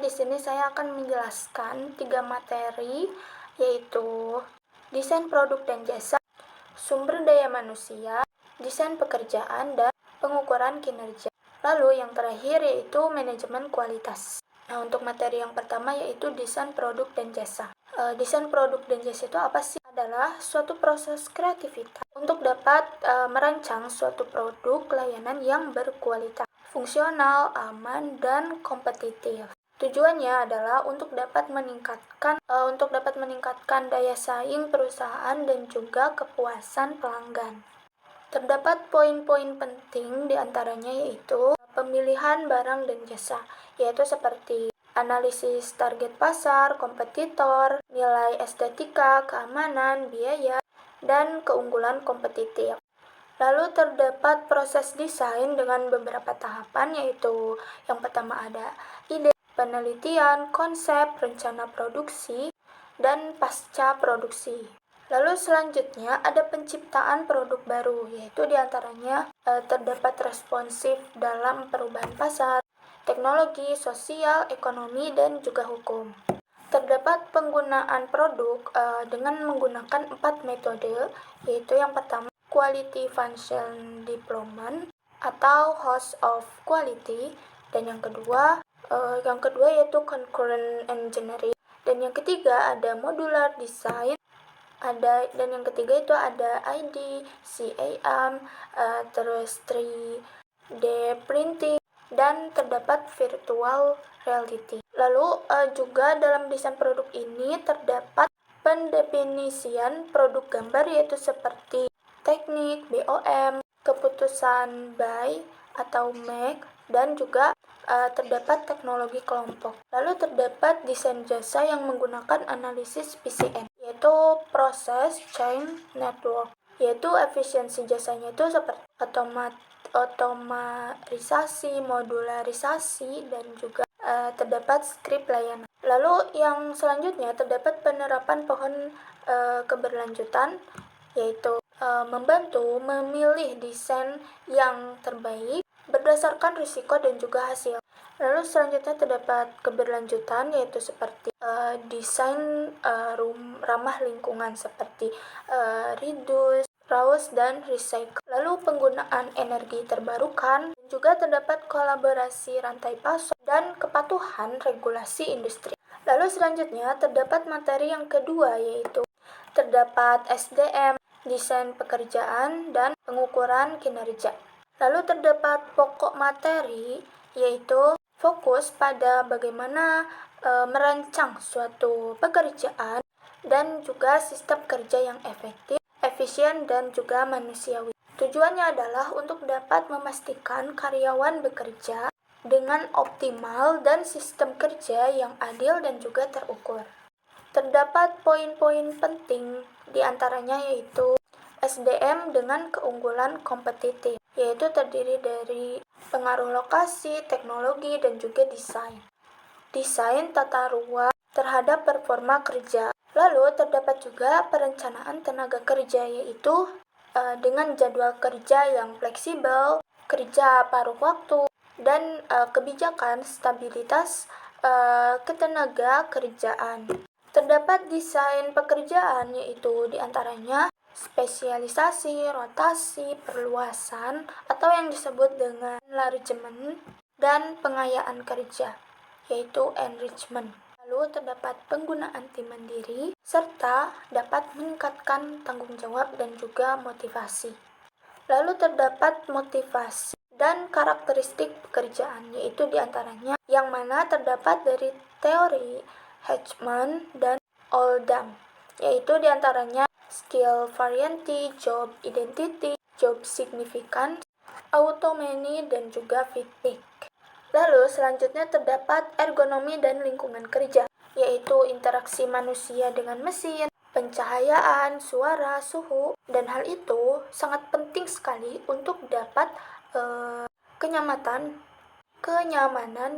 di sini saya akan menjelaskan 3 materi, yaitu desain produk dan jasa, sumber daya manusia, desain pekerjaan, dan pengukuran kinerja. Lalu yang terakhir yaitu manajemen kualitas. Nah, untuk materi yang pertama yaitu desain produk dan jasa. Desain produk dan jasa itu apa sih? Adalah suatu proses kreativitas untuk dapat merancang suatu produk layanan yang berkualitas, fungsional, aman, dan kompetitif. Tujuannya adalah untuk dapat meningkatkan daya saing perusahaan dan juga kepuasan pelanggan. Terdapat poin-poin penting diantaranya yaitu pemilihan barang dan jasa, yaitu seperti analisis target pasar, kompetitor, nilai estetika, keamanan, biaya, dan keunggulan kompetitif. Lalu terdapat proses desain dengan beberapa tahapan, yaitu yang pertama ada ide, penelitian, konsep, rencana produksi, dan pasca produksi. Lalu selanjutnya ada penciptaan produk baru, yaitu diantaranya terdapat responsif dalam perubahan pasar, teknologi, sosial, ekonomi, dan juga hukum. Terdapat penggunaan produk dengan menggunakan 4 metode, yaitu yang pertama Quality Function Deployment atau Host of Quality, dan yang kedua yaitu Concurrent Engineering, dan yang ketiga ada Modular Design, dan yang ketiga itu ada ID, CAM, terus 3D Printing, dan terdapat Virtual Reality. Lalu juga dalam desain produk ini terdapat pendefinisian produk gambar, yaitu seperti teknik, BOM, keputusan buy atau make, dan juga terdapat teknologi kelompok. Lalu terdapat desain jasa yang menggunakan analisis PCN, yaitu Process Chain Network, yaitu efisiensi jasanya itu seperti otomatisasi, modularisasi, dan juga terdapat skrip layanan. Lalu yang selanjutnya terdapat penerapan pohon keberlanjutan, yaitu membantu memilih desain yang terbaik berdasarkan risiko dan juga hasil. Lalu selanjutnya terdapat keberlanjutan, yaitu seperti desain ramah lingkungan seperti reduce, reuse, dan recycle. Lalu penggunaan energi terbarukan, dan juga terdapat kolaborasi rantai pasok dan kepatuhan regulasi industri. Lalu selanjutnya terdapat materi yang kedua, yaitu terdapat SDM, desain pekerjaan, dan pengukuran kinerja. Lalu terdapat pokok materi, yaitu fokus pada bagaimana merancang suatu pekerjaan dan juga sistem kerja yang efektif, efisien, dan juga manusiawi. Tujuannya adalah untuk dapat memastikan karyawan bekerja dengan optimal dan sistem kerja yang adil dan juga terukur. Terdapat poin-poin penting diantaranya yaitu SDM dengan keunggulan kompetitif, yaitu terdiri dari pengaruh lokasi, teknologi, dan juga desain. Desain tata ruang terhadap performa kerja. Lalu terdapat juga perencanaan tenaga kerja, yaitu dengan jadwal kerja yang fleksibel, kerja paruh waktu, dan kebijakan stabilitas ketenaga kerjaan. Terdapat desain pekerjaan, yaitu diantaranya spesialisasi, rotasi, perluasan, atau yang disebut dengan enlargement, dan pengayaan kerja, yaitu enrichment. Lalu terdapat penggunaan tim mandiri, serta dapat meningkatkan tanggung jawab dan juga motivasi. Lalu terdapat motivasi dan karakteristik pekerjaan, yaitu diantaranya yang mana terdapat dari teori Hedgeman dan Oldham, yaitu diantaranya skill variety, job identity, job significance, autonomy, dan juga fatigue. Lalu selanjutnya terdapat ergonomi dan lingkungan kerja, yaitu interaksi manusia dengan mesin, pencahayaan, suara, suhu, dan hal itu sangat penting sekali untuk dapat kenyamanan,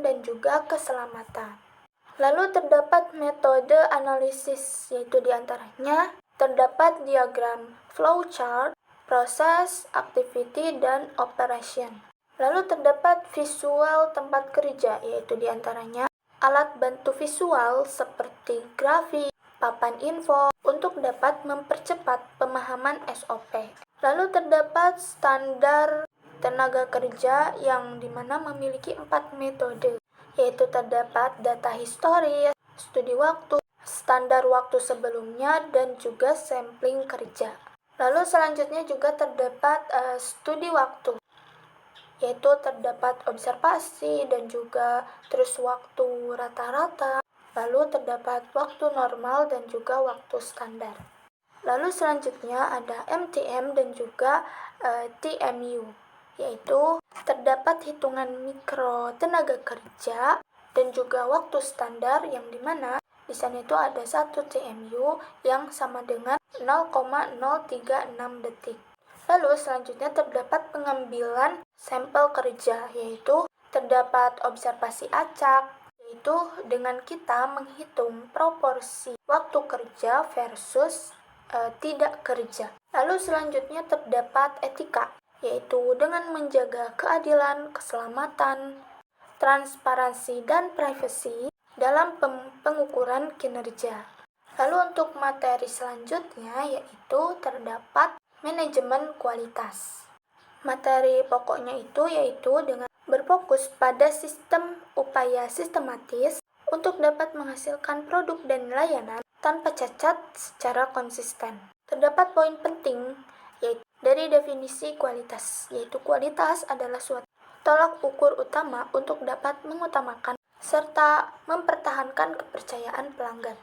dan juga keselamatan. Lalu terdapat metode analisis, yaitu diantaranya terdapat diagram flowchart, proses, activity, dan operation. Lalu terdapat visual tempat kerja, yaitu diantaranya alat bantu visual seperti grafik, papan info untuk dapat mempercepat pemahaman SOP. Lalu terdapat standar tenaga kerja yang dimana memiliki 4 metode, yaitu terdapat data historis, studi waktu, standar waktu sebelumnya, dan juga sampling kerja. Lalu selanjutnya juga terdapat studi waktu, yaitu terdapat observasi dan juga terus waktu rata-rata, lalu terdapat waktu normal dan juga waktu standar. Lalu selanjutnya ada MTM dan juga TMU, yaitu terdapat hitungan mikro tenaga kerja dan juga waktu standar, yang dimana di sana itu ada 1 TMU yang sama dengan 0,036 detik. Lalu selanjutnya terdapat pengambilan sampel kerja, yaitu terdapat observasi acak, yaitu dengan kita menghitung proporsi waktu kerja versus tidak kerja. Lalu selanjutnya terdapat etika, yaitu dengan menjaga keadilan, keselamatan, transparansi, dan privasi dalam pengukuran kinerja. Lalu untuk materi selanjutnya yaitu terdapat manajemen kualitas. Materi pokoknya itu yaitu dengan berfokus pada sistem upaya sistematis untuk dapat menghasilkan produk dan layanan tanpa cacat secara konsisten. Terdapat poin penting yaitu dari definisi kualitas, yaitu kualitas adalah suatu tolak ukur utama untuk dapat mengutamakan serta mempertahankan kepercayaan pelanggan.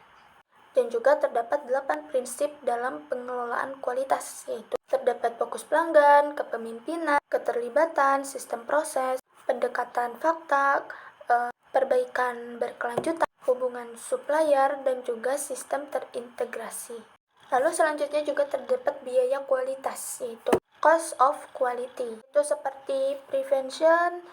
Dan juga terdapat 8 prinsip dalam pengelolaan kualitas, yaitu terdapat fokus pelanggan, kepemimpinan, keterlibatan, sistem proses, pendekatan fakta, perbaikan berkelanjutan, hubungan supplier, dan juga sistem terintegrasi. Lalu selanjutnya juga terdapat biaya kualitas, yaitu cost of quality. Itu seperti prevention,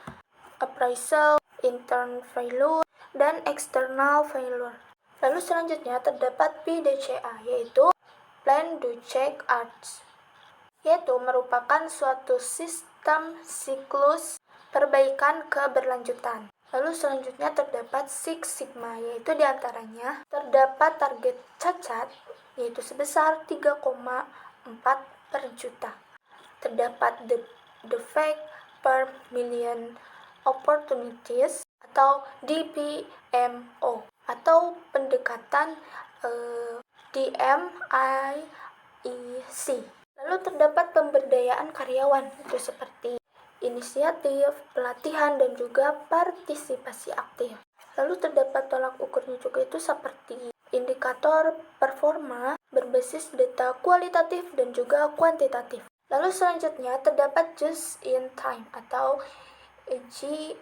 appraisal, internal failure, dan external failure. Lalu selanjutnya terdapat PDCA, yaitu Plan Do Check Arts, yaitu merupakan suatu sistem siklus perbaikan keberlanjutan. Lalu selanjutnya terdapat Six Sigma, yaitu diantaranya terdapat target cacat, yaitu sebesar 3,4 per juta. Terdapat defect per million opportunities atau DPMO, atau pendekatan DMIEC. Lalu terdapat pemberdayaan karyawan, itu seperti inisiatif, pelatihan, dan juga partisipasi aktif. Lalu terdapat tolak ukurnya juga itu seperti indikator performa berbasis data kualitatif dan juga kuantitatif. Lalu selanjutnya terdapat just in time atau GIT,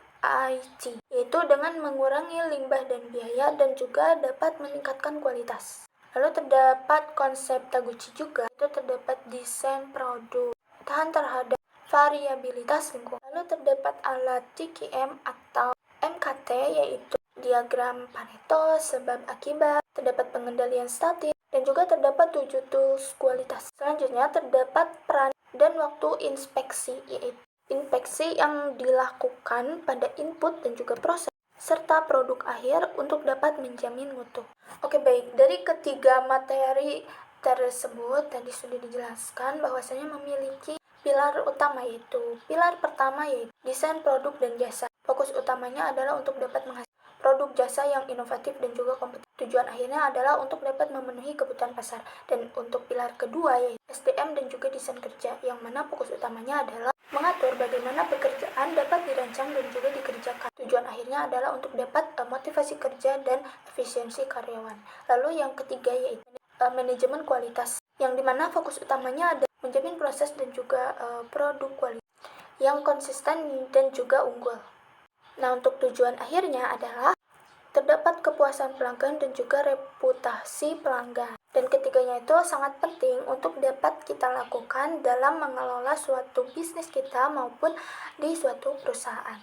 yaitu dengan mengurangi limbah dan biaya dan juga dapat meningkatkan kualitas. Lalu terdapat konsep Taguchi juga, itu terdapat desain produk tahan terhadap variabilitas lingkungan. Lalu terdapat alat TKM atau MKT, yaitu diagram Pareto, sebab akibat, terdapat pengendalian statis, dan juga terdapat 7 tools kualitas. Selanjutnya terdapat peran dan waktu inspeksi, yaitu inspeksi yang dilakukan pada input dan juga proses serta produk akhir untuk dapat menjamin mutu. Oke, baik, dari ketiga materi tersebut tadi sudah dijelaskan bahwasanya memiliki pilar utama, yaitu pilar pertama yaitu desain produk dan jasa. Fokus utamanya adalah untuk dapat menghasilkan produk jasa yang inovatif dan juga kompetitif. Tujuan akhirnya adalah untuk dapat memenuhi kebutuhan pasar. Dan untuk pilar kedua yaitu SDM dan juga desain kerja, yang mana fokus utamanya adalah mengatur bagaimana pekerjaan dapat dirancang dan juga dikerjakan. Tujuan akhirnya adalah untuk dapat motivasi kerja dan efisiensi karyawan. Lalu yang ketiga yaitu manajemen kualitas, yang dimana fokus utamanya adalah menjamin proses dan juga produk kualitas yang konsisten dan juga unggul. Nah, untuk tujuan akhirnya adalah terdapat kepuasan pelanggan dan juga reputasi pelanggan. Dan ketiganya itu sangat penting untuk dapat kita lakukan dalam mengelola suatu bisnis kita maupun di suatu perusahaan.